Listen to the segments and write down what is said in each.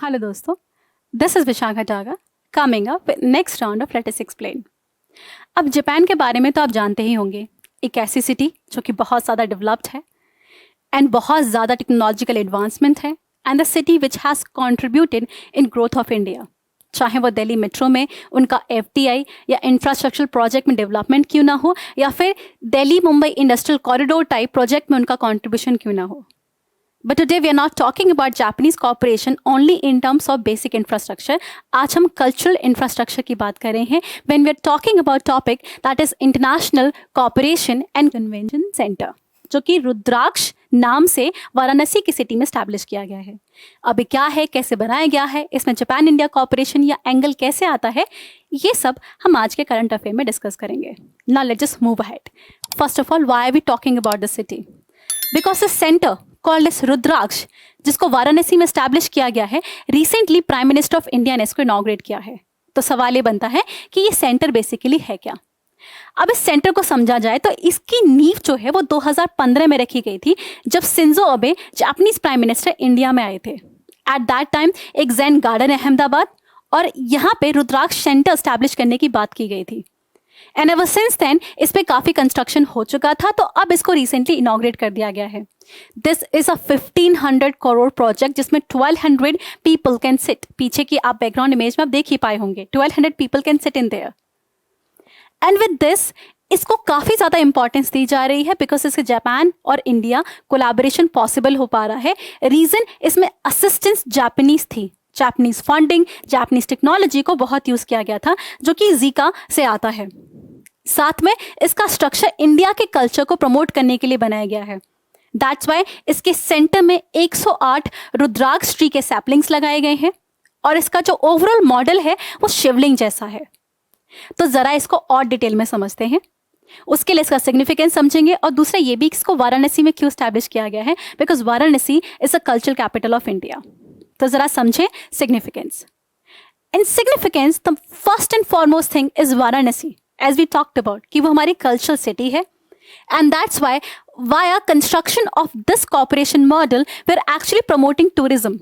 Hello दोस्तों, this is Vishakha टागा coming up with next round of let us explain. अब Japan के बारे में तो आप जानते ही होंगे, एक ऐसी सिटी जो कि बहुत ज़्यादा डेवलप्ड है एंड बहुत ज़्यादा टेक्नोलॉजिकल एडवांसमेंट है and the city which has contributed in growth of India. चाहे वो दिल्ली मेट्रो में उनका FDI या इंफ्रास्ट्रक्चर प्रोजेक्ट में डेवलपमेंट क्यों ना हो, या फिर Delhi Mumbai industrial corridor type project में उनका कॉन्ट्रीब्यूशन क्यों ना हो। But today we are not talking about Japanese cooperation only in terms of basic infrastructure. आज हम cultural infrastructure की बात कर रहे हैं when we are talking about topic that is International Cooperation and Convention Center, जो कि रुद्राक्ष नाम से वाराणसी की सिटी में स्टैब्लिश किया गया है। अभी क्या है, कैसे बनाया गया है, इसमें जापान इंडिया कॉपरेशन या एंगल कैसे आता है, ये सब हम आज के करंट अफेयर में डिस्कस करेंगे। Now let's just move ahead. First of all, why are we talking about the city? Because the center called as Rudraksh, जिसको वाराणसी में स्टैब्लिश किया गया है, recently prime minister of India ने इसको इनॉग्रेट किया है। तो सवाल ये बनता है कि ये सेंटर बेसिकली है क्या। अब इस सेंटर को समझा जाए तो इसकी नींव जो है वो 2015 में रखी गई थी, जब Shinzo Abe Japanese prime minister India में आए थे। एट दैट टाइम एक जैन गार्डन अहमदाबाद और यहाँ पे रुद्राक्ष सेंटर स्टैब्लिश करने की बात की गई थी। एंड एवर सिंस देन इस पे काफ़ी कंस्ट्रक्शन हो चुका था, तो अब इसको रिसेंटली इनॉग्रेट कर दिया गया है। This is a 1500 crore project जिसमें 1200 पीपल कैन सिट। पीछे की आप बैकग्राउंड इमेज में आप देख ही पाए होंगे, 1200 people can sit in their. And with this इसको काफ़ी ज़्यादा इंपॉर्टेंस दी जा रही है बिकॉज इससे जापान और इंडिया कोलैबोरेशन पॉसिबल हो पा रहा है। रीज़न इसमें असिस्टेंस जापानीज थी, जापानीज फंडिंग, जापानीज टेक्नोलॉजी को बहुत यूज़ किया गया था, जो कि जीका से आता है। साथ में इसका स्ट्रक्चर इंडिया के कल्चर को प्रमोट करने के लिए बनाया गया है। दैट्स वाई इसके सेंटर में 108 रुद्राक्ष ट्री के सैपलिंग्स लगाए गए हैं और इसका जो ओवरऑल मॉडल है वो शिवलिंग जैसा है। तो ज़रा इसको और डिटेल में समझते हैं, उसके लिए इसका सिग्निफिकेंस समझेंगे और दूसरा ये भी इसको वाराणसी में क्यों स्टैब्लिश किया गया है, because Varanasi is a cultural capital of India. तो ज़रा समझें significance. In significance the first and foremost thing is Varanasi, as we talked about कि वो हमारी कल्चरल सिटी है। And that's why via construction of this cooperation model, we're actually promoting tourism.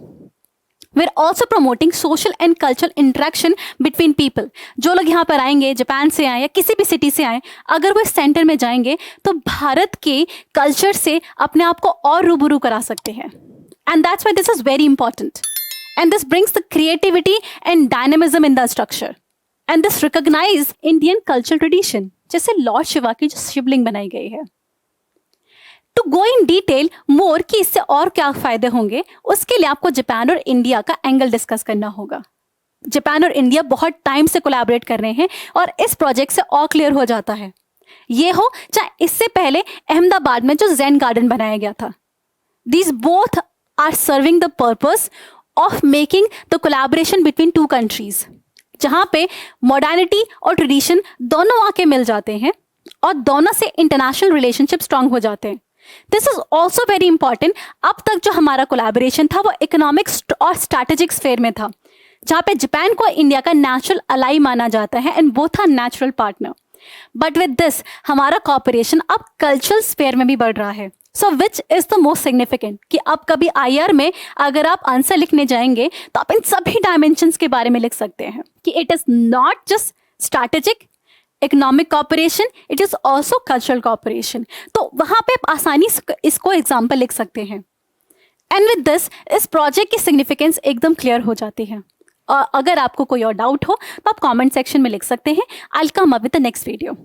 We're also promoting social and cultural interaction between people. जो लोग यहाँ पर आएंगे, Japan से आए या किसी भी सिटी से आए, अगर वो इस सेंटर में जाएंगे तो भारत के कल्चर से अपने आप को और रूबरू करा सकते हैं। And that's why this is very important. And this brings the creativity and dynamism in the structure. And this recognize Indian cultural tradition. जैसे लॉर्ड शिवा की जो शिवलिंग बनाई गई है। टू गो इन डिटेल मोर कि इससे और क्या फायदे होंगे, उसके लिए आपको जापान और इंडिया का एंगल डिस्कस करना होगा। जापान और इंडिया बहुत टाइम से कोलैबोरेट कर रहे हैं और इस प्रोजेक्ट से और क्लियर हो जाता है। ये हो चाहे इससे पहले अहमदाबाद में जो जैन गार्डन बनाया गया था, these both are serving the purpose of making the collaboration between two countries, जहाँ पे मॉडर्निटी और ट्रेडिशन दोनों आके मिल जाते हैं और दोनों से इंटरनेशनल रिलेशनशिप स्ट्रांग हो जाते हैं। This is also very important. अब तक जो हमारा कोलैबोरेशन था वो इकोनॉमिक्स और स्ट्रैटेजिक स्फेयर में था, जहाँ पे जापान को इंडिया का नेचुरल अलाई माना जाता है and both are natural partner. But with this हमारा कॉपरेशन अब कल्चरल स्फेयर में भी बढ़ रहा है। So which is the most significant कि अब कभी IR में अगर आप आंसर लिखने जाएंगे तो आप इन सभी डायमेंशंस के बारे में लिख सकते हैं कि it is not just strategic economic cooperation, it is also cultural cooperation. तो वहाँ पे आप आसानी से इसको एग्जाम्पल लिख सकते हैं। एंड विद दिस इस प्रोजेक्ट की सिग्निफिकेंस एकदम क्लियर हो जाती है। और अगर आपको कोई और डाउट हो तो आप कमेंट सेक्शन में लिख सकते हैं। I will come up with the next video.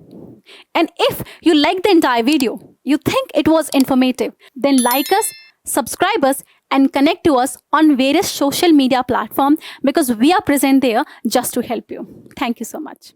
And if you like the entire video, you think it was informative, then like us, subscribe us and connect to us on various social media platforms because we are present there just to help you. Thank you so much.